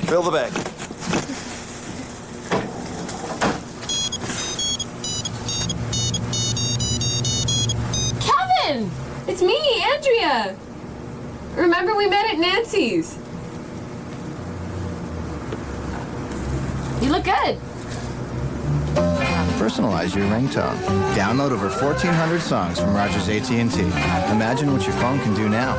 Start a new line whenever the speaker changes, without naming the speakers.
Fill the bag.
Kevin! It's me, Andrea. Remember we met at Nancy's? You look good.
Personalize your ringtone. Download over 1,400 songs from Rogers AT&T. Imagine what your phone can do now.